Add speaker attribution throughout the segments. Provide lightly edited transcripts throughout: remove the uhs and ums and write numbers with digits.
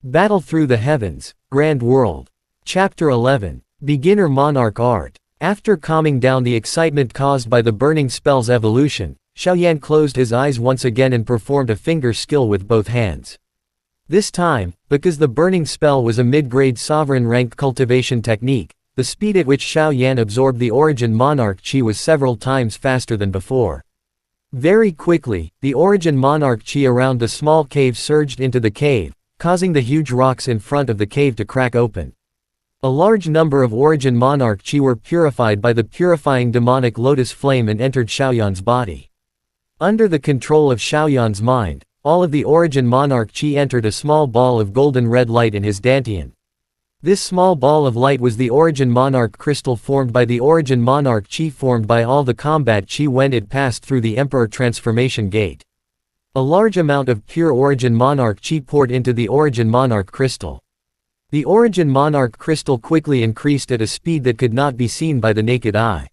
Speaker 1: Battle Through the Heavens, Grand World. Chapter 11. Beginner Monarch Art. After calming down the excitement caused by the burning spell's evolution, Xiaoyan closed his eyes once again and performed a finger skill with both hands. This time, because the burning spell was a mid-grade sovereign rank cultivation technique, the speed at which Xiaoyan absorbed the origin monarch chi was several times faster than before. Very quickly, the origin monarch chi around the small cave surged into the cave, causing the huge rocks in front of the cave to crack open. A large number of origin monarch chi were purified by the purifying demonic lotus flame and entered Xiaoyan's body. Under the control of Xiaoyan's mind, all of the origin monarch chi entered a small ball of golden red light in his dantian. This small ball of light was the origin monarch crystal formed by the origin monarch chi formed by all the combat chi when it passed through the emperor transformation gate. A large amount of pure origin monarch chi poured into the origin monarch crystal. The origin monarch crystal quickly increased at a speed that could not be seen by the naked eye.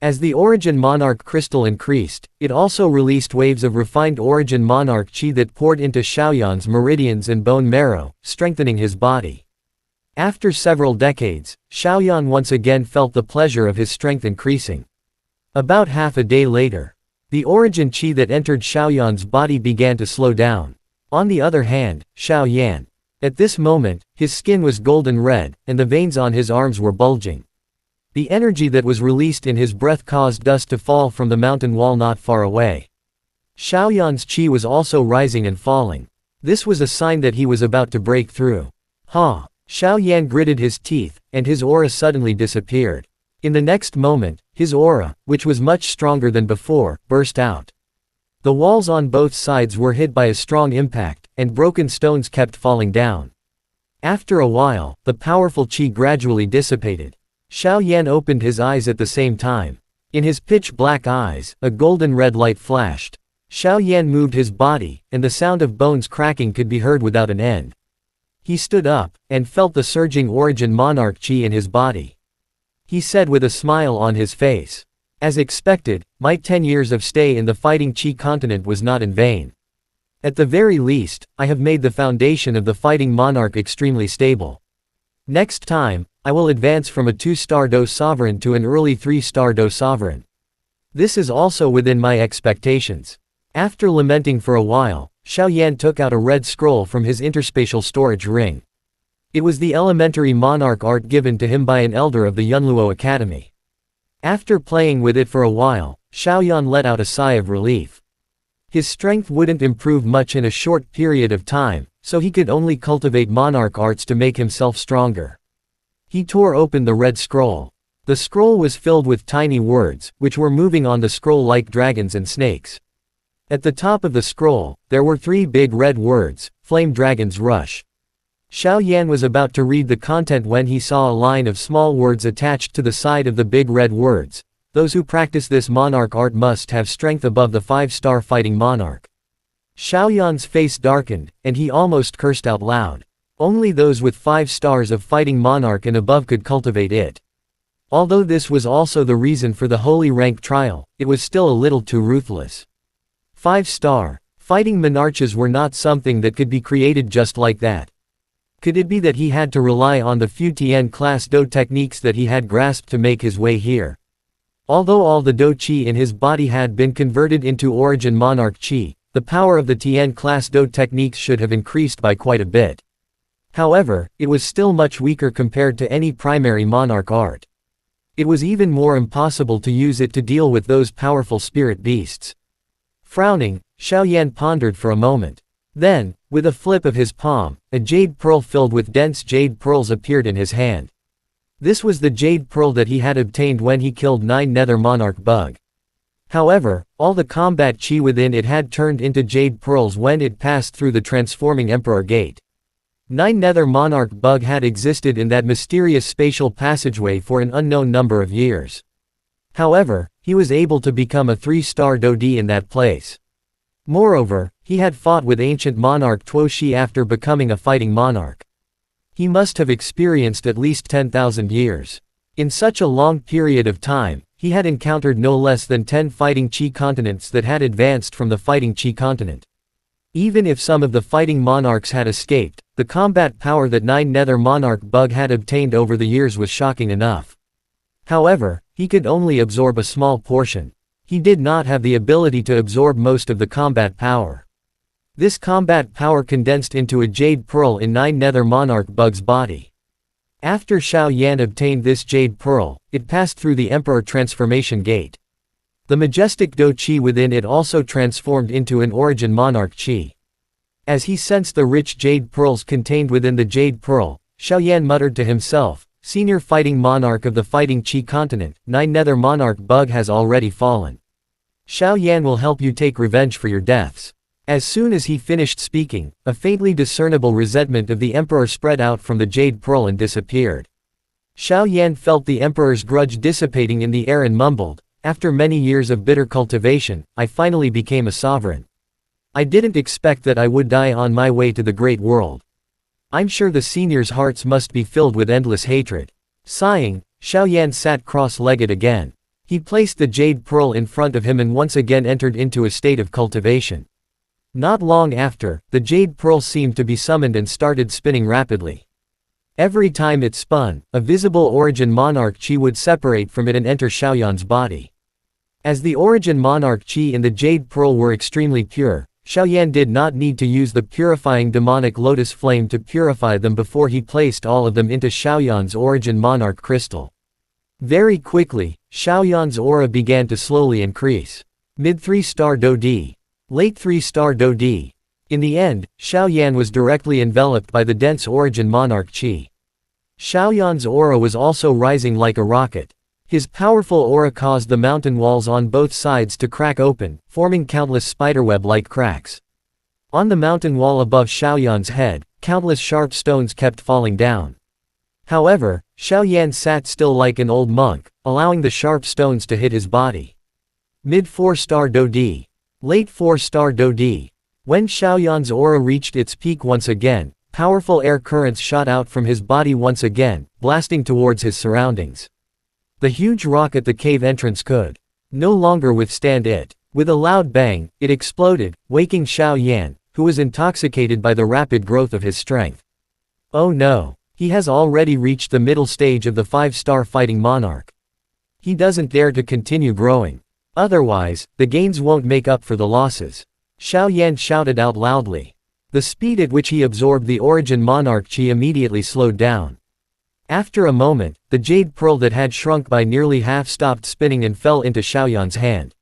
Speaker 1: As the origin monarch crystal increased, it also released waves of refined origin monarch chi that poured into Xiaoyan's meridians and bone marrow, strengthening his body. After several decades, Xiaoyan once again felt the pleasure of his strength increasing. About half a day later, the origin chi that entered Xiaoyan's body began to slow down. On the other hand, Xiaoyan. At this moment, his skin was golden red, and the veins on his arms were bulging. The energy that was released in his breath caused dust to fall from the mountain wall not far away. Xiaoyan's chi was also rising and falling. This was a sign that he was about to break through. Ha! Xiaoyan gritted his teeth, and his aura suddenly disappeared. In the next moment, his aura, which was much stronger than before, burst out. The walls on both sides were hit by a strong impact, and broken stones kept falling down. After a while, the powerful chi gradually dissipated. Xiaoyan opened his eyes at the same time. In his pitch-black eyes, a golden red light flashed. Xiaoyan moved his body, and the sound of bones cracking could be heard without an end. He stood up, and felt the surging origin monarch chi in his body. He said with a smile on his face. As expected, my 10 years of stay in the fighting chi continent was not in vain. At the very least, I have made the foundation of the fighting monarch extremely stable. Next time, I will advance from a 2-star Do sovereign to an early 3-star Do sovereign. This is also within my expectations. After lamenting for a while, Xiaoyan took out a red scroll from his interspatial storage ring. It was the elementary monarch art given to him by an elder of the Yunluo Academy. After playing with it for a while, Xiaoyan let out a sigh of relief. His strength wouldn't improve much in a short period of time, so he could only cultivate monarch arts to make himself stronger. He tore open the red scroll. The scroll was filled with tiny words, which were moving on the scroll like dragons and snakes. At the top of the scroll, there were 3 big red words, Flame Dragon's Rush. Xiaoyan was about to read the content when he saw a line of small words attached to the side of the big red words. Those who practice this monarch art must have strength above the 5-star fighting monarch. Xiaoyan's face darkened, and he almost cursed out loud. Only those with 5 stars of fighting monarch and above could cultivate it. Although this was also the reason for the holy rank trial, it was still a little too ruthless. 5-star fighting monarchs were not something that could be created just like that. Could it be that he had to rely on the few Tian class Do techniques that he had grasped to make his way here? Although all the Do Chi in his body had been converted into origin monarch Chi, the power of the Tian class Do techniques should have increased by quite a bit. However, it was still much weaker compared to any primary monarch art. It was even more impossible to use it to deal with those powerful spirit beasts. Frowning, Xiaoyan pondered for a moment. Then, with a flip of his palm, a jade pearl filled with dense jade pearls appeared in his hand. This was the jade pearl that he had obtained when he killed 9 nether monarch bug. However, all the combat chi within it had turned into jade pearls when it passed through the transforming emperor gate. 9 nether monarch bug had existed in that mysterious spatial passageway for an unknown number of years. However, he was able to become a 3-star Do D in that place. Moreover, he had fought with ancient monarch Tuo Shi after becoming a fighting monarch. He must have experienced at least 10,000 years. In such a long period of time, he had encountered no less than 10 fighting chi continents that had advanced from the fighting chi continent. Even if some of the fighting monarchs had escaped, the combat power that Nine Nether Monarch Bug had obtained over the years was shocking enough. However, he could only absorb a small portion. He did not have the ability to absorb most of the combat power. This combat power condensed into a jade pearl in Nine Nether Monarch Bug's body. After Xiao Yan obtained this jade pearl, it passed through the Emperor Transformation Gate. The majestic Do Chi within it also transformed into an Origin Monarch Chi. As he sensed the rich jade pearls contained within the jade pearl, Xiao Yan muttered to himself, "Senior fighting monarch of the fighting Chi continent, Nine Nether Monarch Bug has already fallen. Xiao Yan will help you take revenge for your deaths." As soon as he finished speaking, a faintly discernible resentment of the Emperor spread out from the jade pearl and disappeared. Xiao Yan felt the Emperor's grudge dissipating in the air and mumbled, "After many years of bitter cultivation, I finally became a sovereign. I didn't expect that I would die on my way to the great world. I'm sure the seniors' hearts must be filled with endless hatred." Sighing, Xiao Yan sat cross-legged again. He placed the jade pearl in front of him and once again entered into a state of cultivation. Not long after, the jade pearl seemed to be summoned and started spinning rapidly. Every time it spun, a visible Origin Monarch Chi would separate from it and enter Xiaoyan's body. As the Origin Monarch Chi in the jade pearl were extremely pure, Xiaoyan did not need to use the purifying demonic lotus flame to purify them before he placed all of them into Xiaoyan's Origin Monarch crystal. Very quickly, Xiaoyan's aura began to slowly increase. Mid 3-star Do D. Late 3-star Do D. In the end, Xiaoyan was directly enveloped by the dense Origin Monarch Chi. Xiaoyan's aura was also rising like a rocket. His powerful aura caused the mountain walls on both sides to crack open, forming countless spiderweb-like cracks. On the mountain wall above Xiaoyan's head, countless sharp stones kept falling down. However, Xiaoyan sat still like an old monk, allowing the sharp stones to hit his body. Mid 4-star Do D. Late 4-star Do D. When Xiaoyan's aura reached its peak once again, powerful air currents shot out from his body once again, blasting towards his surroundings. The huge rock at the cave entrance could no longer withstand it. With a loud bang, it exploded, waking Xiao Yan, who was intoxicated by the rapid growth of his strength. Oh no! He has already reached the middle stage of the 5-star fighting monarch. He doesn't dare to continue growing. Otherwise, the gains won't make up for the losses. Xiao Yan shouted out loudly. The speed at which he absorbed the Origin Monarch Chi immediately slowed down. After a moment, the jade pearl that had shrunk by nearly half stopped spinning and fell into Xiaoyan's hand.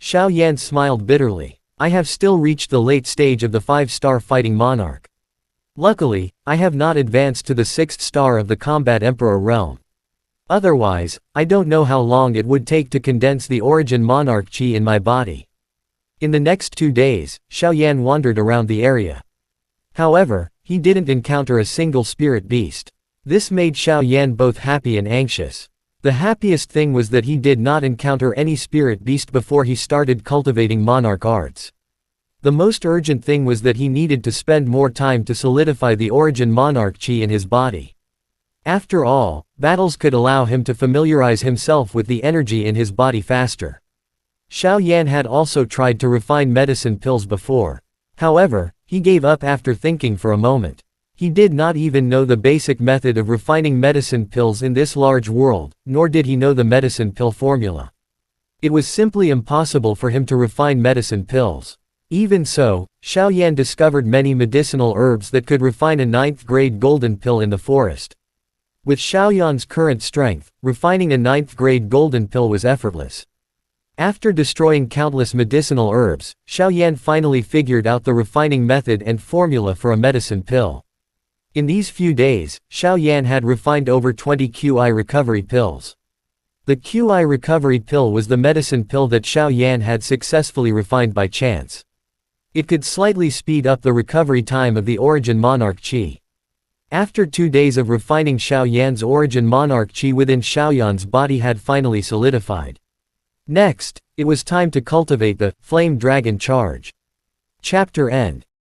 Speaker 1: Xiao Yan smiled bitterly. I have still reached the late stage of the 5-star fighting monarch. Luckily, I have not advanced to the 6th star of the combat emperor realm. Otherwise, I don't know how long it would take to condense the Origin Monarch Chi in my body. In the next 2 days, Xiao Yan wandered around the area. However, he didn't encounter a single spirit beast. This made Xiao Yan both happy and anxious. The happiest thing was that he did not encounter any spirit beast before he started cultivating monarch arts. The most urgent thing was that he needed to spend more time to solidify the Origin Monarch Chi in his body. After all, battles could allow him to familiarize himself with the energy in his body faster. Xiao Yan had also tried to refine medicine pills before. However, he gave up after thinking for a moment. He did not even know the basic method of refining medicine pills in this large world, nor did he know the medicine pill formula. It was simply impossible for him to refine medicine pills. Even so, Xiao Yan discovered many medicinal herbs that could refine a 9th-grade golden pill in the forest. With Xiao Yan's current strength, refining a 9th-grade golden pill was effortless. After destroying countless medicinal herbs, Xiao Yan finally figured out the refining method and formula for a medicine pill. In these few days, Xiao Yan had refined over 20 QI recovery pills. The QI recovery pill was the medicine pill that Xiao Yan had successfully refined by chance. It could slightly speed up the recovery time of the Origin Monarch Chi. After 2 days of refining, Xiao Yan's Origin Monarch Chi within Xiao Yan's body had finally solidified. Next, it was time to cultivate the Flame Dragon Charge. Chapter End.